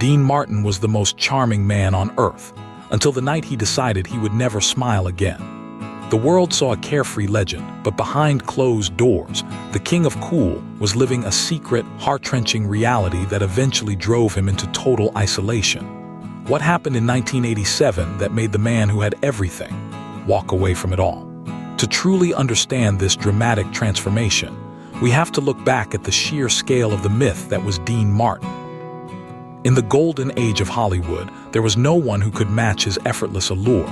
Dean Martin was the most charming man on earth, until the night he decided he would never smile again. The world saw a carefree legend, but behind closed doors, the king of cool was living a secret, heart-wrenching reality that eventually drove him into total isolation. What happened in 1987 that made the man who had everything walk away from it all? To truly understand this dramatic transformation, we have to look back at the sheer scale of the myth that was Dean Martin. In the golden age of Hollywood, there was no one who could match his effortless allure.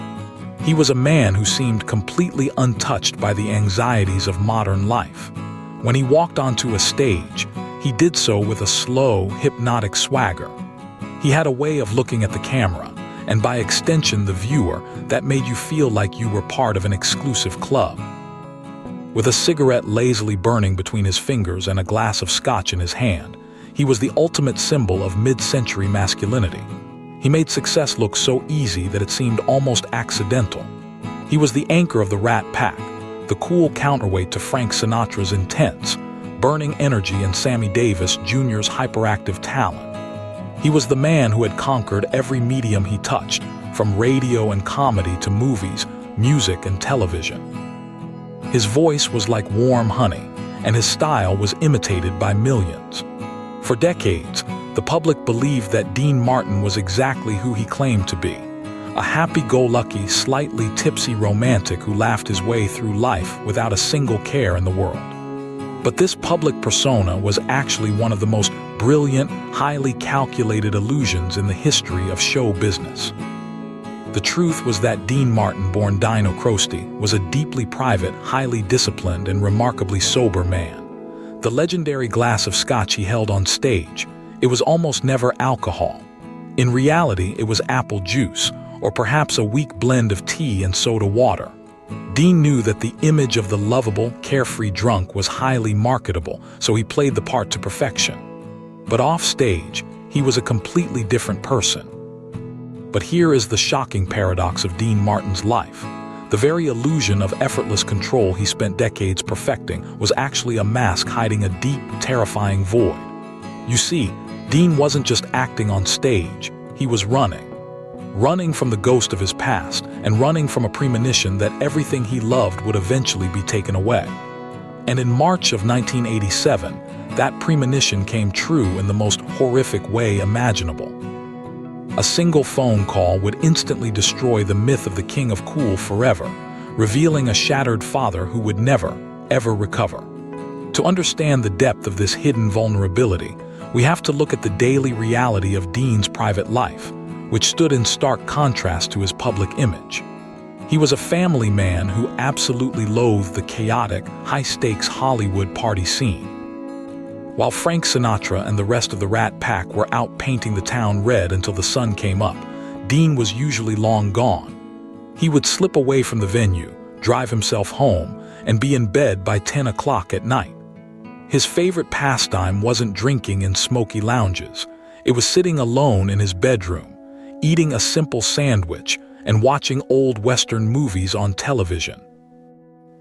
He was a man who seemed completely untouched by the anxieties of modern life. When he walked onto a stage, he did so with a slow, hypnotic swagger. He had a way of looking at the camera, and by extension the viewer, that made you feel like you were part of an exclusive club. With a cigarette lazily burning between his fingers and a glass of scotch in his hand, he was the ultimate symbol of mid-century masculinity. He made success look so easy that it seemed almost accidental. He was the anchor of the Rat Pack, the cool counterweight to Frank Sinatra's intense, burning energy and Sammy Davis Jr.'s hyperactive talent. He was the man who had conquered every medium he touched, from radio and comedy to movies, music and television. His voice was like warm honey, and his style was imitated by millions. For decades, the public believed that Dean Martin was exactly who he claimed to be, a happy-go-lucky, slightly tipsy romantic who laughed his way through life without a single care in the world. But this public persona was actually one of the most brilliant, highly calculated illusions in the history of show business. The truth was that Dean Martin, born Dino, was a deeply private, highly disciplined, and remarkably sober man. The legendary glass of scotch he held on stage, it was almost never alcohol. In reality, it was apple juice, or perhaps a weak blend of tea and soda water. Dean knew that the image of the lovable, carefree drunk was highly marketable, so he played the part to perfection. But off stage, he was a completely different person. But here is the shocking paradox of Dean Martin's life. The very illusion of effortless control he spent decades perfecting was actually a mask hiding a deep, terrifying void. You see, Dean wasn't just acting on stage, he was running. Running from the ghost of his past, and running from a premonition that everything he loved would eventually be taken away. And in March of 1987, that premonition came true in the most horrific way imaginable. A single phone call would instantly destroy the myth of the King of Cool forever, revealing a shattered father who would never, ever recover. To understand the depth of this hidden vulnerability, we have to look at the daily reality of Dean's private life, which stood in stark contrast to his public image. He was a family man who absolutely loathed the chaotic, high-stakes Hollywood party scene. While Frank Sinatra and the rest of the Rat Pack were out painting the town red until the sun came up, Dean was usually long gone. He would slip away from the venue, drive himself home, and be in bed by 10 o'clock at night. His favorite pastime wasn't drinking in smoky lounges. It was sitting alone in his bedroom, eating a simple sandwich, and watching old Western movies on television.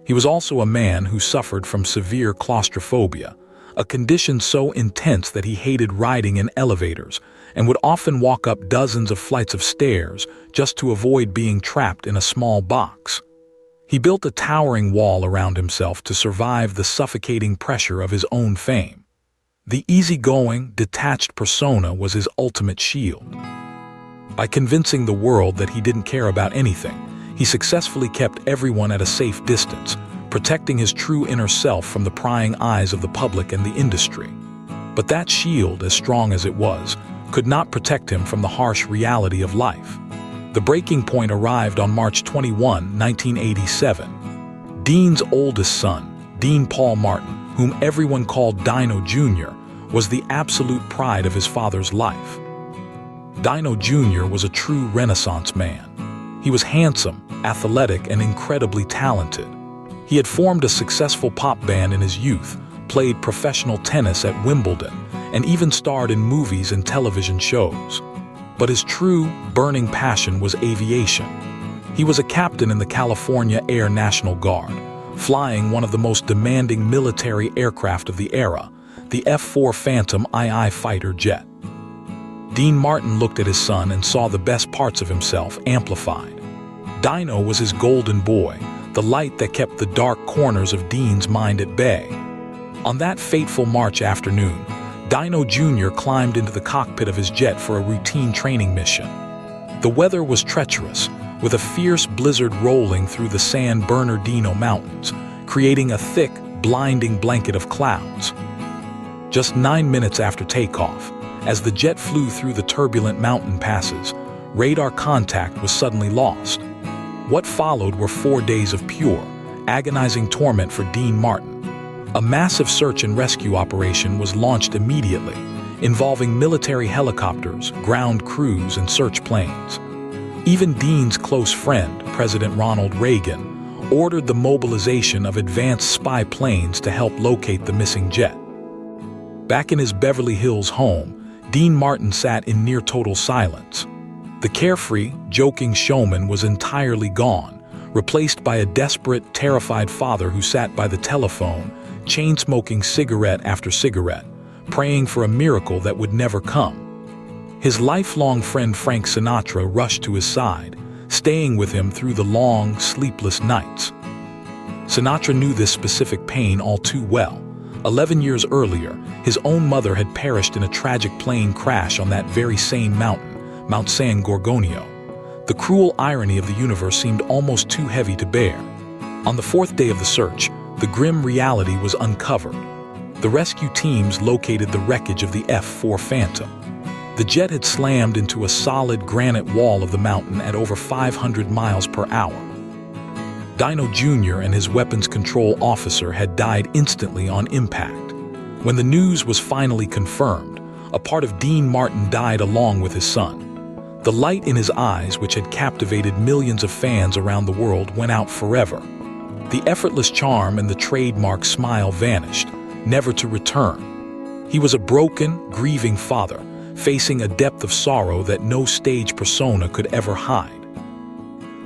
He was also a man who suffered from severe claustrophobia, a condition so intense that he hated riding in elevators and would often walk up dozens of flights of stairs just to avoid being trapped in a small box. He built a towering wall around himself to survive the suffocating pressure of his own fame. The easygoing, detached persona was his ultimate shield. By convincing the world that he didn't care about anything, he successfully kept everyone at a safe distance, protecting his true inner self from the prying eyes of the public and the industry. But that shield, as strong as it was, could not protect him from the harsh reality of life. The breaking point arrived on March 21, 1987. Dean's oldest son, Dean Paul Martin, whom everyone called Dino Jr., was the absolute pride of his father's life. Dino Jr. was a true Renaissance man. He was handsome, athletic, and incredibly talented. He had formed a successful pop band in his youth, played professional tennis at Wimbledon, and even starred in movies and television shows. But his true, burning passion was aviation. He was a captain in the California Air National Guard, flying one of the most demanding military aircraft of the era, the F-4 Phantom II fighter jet. Dean Martin looked at his son and saw the best parts of himself amplified. Dino was his golden boy, the light that kept the dark corners of Dean's mind at bay. On that fateful March afternoon, Dino Jr. climbed into the cockpit of his jet for a routine training mission. The weather was treacherous, with a fierce blizzard rolling through the San Bernardino Mountains, creating a thick, blinding blanket of clouds. Just 9 minutes after takeoff, as the jet flew through the turbulent mountain passes, radar contact was suddenly lost. What followed were 4 days of pure, agonizing torment for Dean Martin. A massive search and rescue operation was launched immediately, involving military helicopters, ground crews, and search planes. Even Dean's close friend, President Ronald Reagan, ordered the mobilization of advanced spy planes to help locate the missing jet. Back in his Beverly Hills home, Dean Martin sat in near-total silence. The carefree, joking showman was entirely gone, replaced by a desperate, terrified father who sat by the telephone, chain-smoking cigarette after cigarette, praying for a miracle that would never come. His lifelong friend Frank Sinatra rushed to his side, staying with him through the long, sleepless nights. Sinatra knew this specific pain all too well. 11 years earlier, his own mother had perished in a tragic plane crash on that very same mountain, Mount San Gorgonio. The cruel irony of the universe seemed almost too heavy to bear. On the 4th day of the search, the grim reality was uncovered. The rescue teams located the wreckage of the F-4 Phantom. The jet had slammed into a solid granite wall of the mountain at over 500 miles per hour. Dino Jr. and his weapons control officer had died instantly on impact. When the news was finally confirmed, a part of Dean Martin died along with his son. The light in his eyes, which had captivated millions of fans around the world, went out forever. The effortless charm and the trademark smile vanished, never to return. He was a broken, grieving father, facing a depth of sorrow that no stage persona could ever hide.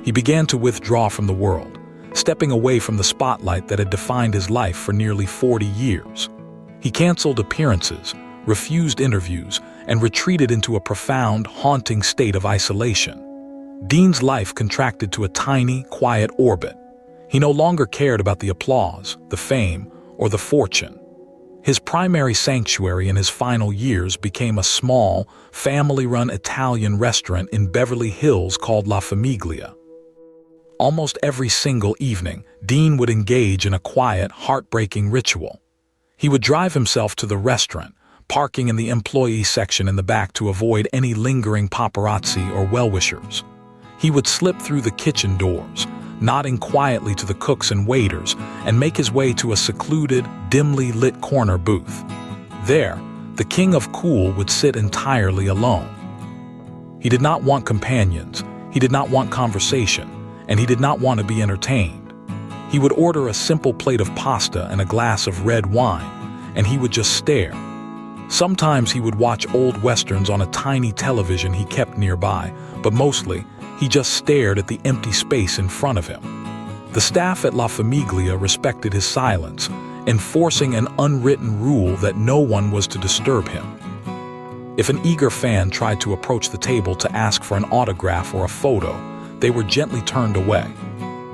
He began to withdraw from the world, stepping away from the spotlight that had defined his life for nearly 40 years. He canceled appearances, refused interviews, and retreated into a profound, haunting state of isolation. Dean's life contracted to a tiny, quiet orbit. He no longer cared about the applause, the fame, or the fortune. His primary sanctuary in his final years became a small, family-run Italian restaurant in Beverly Hills called La Famiglia. Almost every single evening, Dean would engage in a quiet, heartbreaking ritual. He would drive himself to the restaurant, parking in the employee section in the back to avoid any lingering paparazzi or well-wishers. He would slip through the kitchen doors, nodding quietly to the cooks and waiters, and make his way to a secluded, dimly lit corner booth. There, the king of cool would sit entirely alone. He did not want companions, he did not want conversation, and he did not want to be entertained. He would order a simple plate of pasta and a glass of red wine, and he would just stare. Sometimes he would watch old westerns on a tiny television he kept nearby, but mostly, he just stared at the empty space in front of him. The staff at La Famiglia respected his silence, enforcing an unwritten rule that no one was to disturb him. If an eager fan tried to approach the table to ask for an autograph or a photo, they were gently turned away.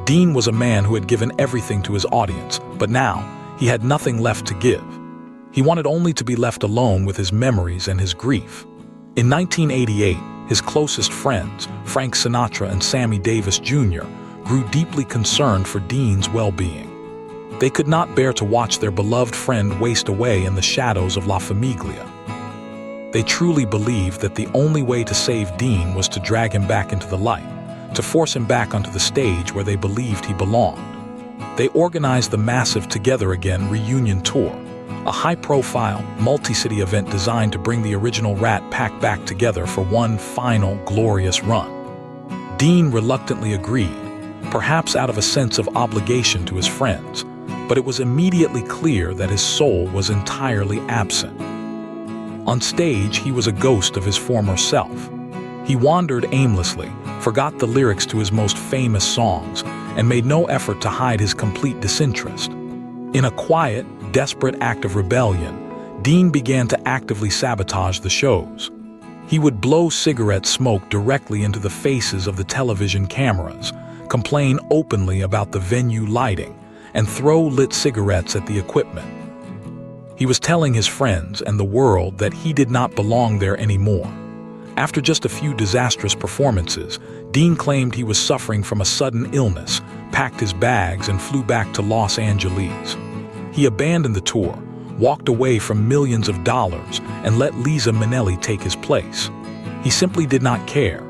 Dean was a man who had given everything to his audience, but now he had nothing left to give. He wanted only to be left alone with his memories and his grief. In 1988, his closest friends, Frank Sinatra and Sammy Davis Jr., grew deeply concerned for Dean's well-being. They could not bear to watch their beloved friend waste away in the shadows of La Famiglia. They truly believed that the only way to save Dean was to drag him back into the light, to force him back onto the stage where they believed he belonged. They organized the massive Together Again reunion tour, a high-profile, multi-city event designed to bring the original Rat Pack back together for one final, glorious run. Dean reluctantly agreed, perhaps out of a sense of obligation to his friends, but it was immediately clear that his soul was entirely absent. On stage, he was a ghost of his former self. He wandered aimlessly, forgot the lyrics to his most famous songs, and made no effort to hide his complete disinterest. In a quiet, desperate act of rebellion, Dean began to actively sabotage the shows. He would blow cigarette smoke directly into the faces of the television cameras, complain openly about the venue lighting, and throw lit cigarettes at the equipment. He was telling his friends and the world that he did not belong there anymore. After just a few disastrous performances, Dean claimed he was suffering from a sudden illness, packed his bags, and flew back to Los Angeles. He abandoned the tour, walked away from millions of dollars, and let Liza Minnelli take his place. He simply did not care.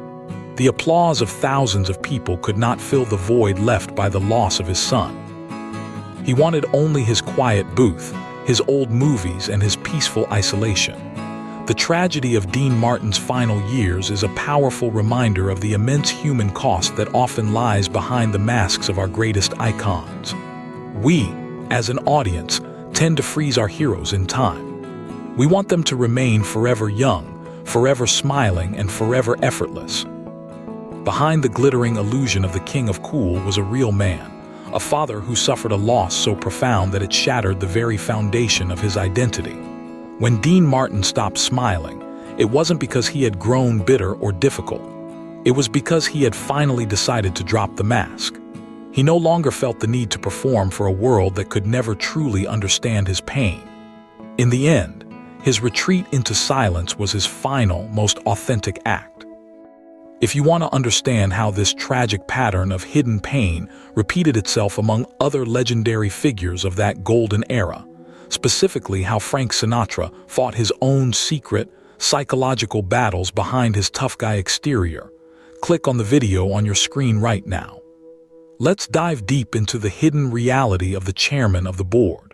The applause of thousands of people could not fill the void left by the loss of his son. He wanted only his quiet booth, his old movies, and his peaceful isolation. The tragedy of Dean Martin's final years is a powerful reminder of the immense human cost that often lies behind the masks of our greatest icons. We, as an audience, tend to freeze our heroes in time. We want them to remain forever young, forever smiling, and forever effortless. Behind the glittering illusion of the King of Cool was a real man, a father who suffered a loss so profound that it shattered the very foundation of his identity. When Dean Martin stopped smiling, it wasn't because he had grown bitter or difficult. It was because he had finally decided to drop the mask. He no longer felt the need to perform for a world that could never truly understand his pain. In the end, his retreat into silence was his final, most authentic act. If you want to understand how this tragic pattern of hidden pain repeated itself among other legendary figures of that golden era, specifically how Frank Sinatra fought his own secret, psychological battles behind his tough guy exterior, click on the video on your screen right now. Let's dive deep into the hidden reality of the chairman of the board.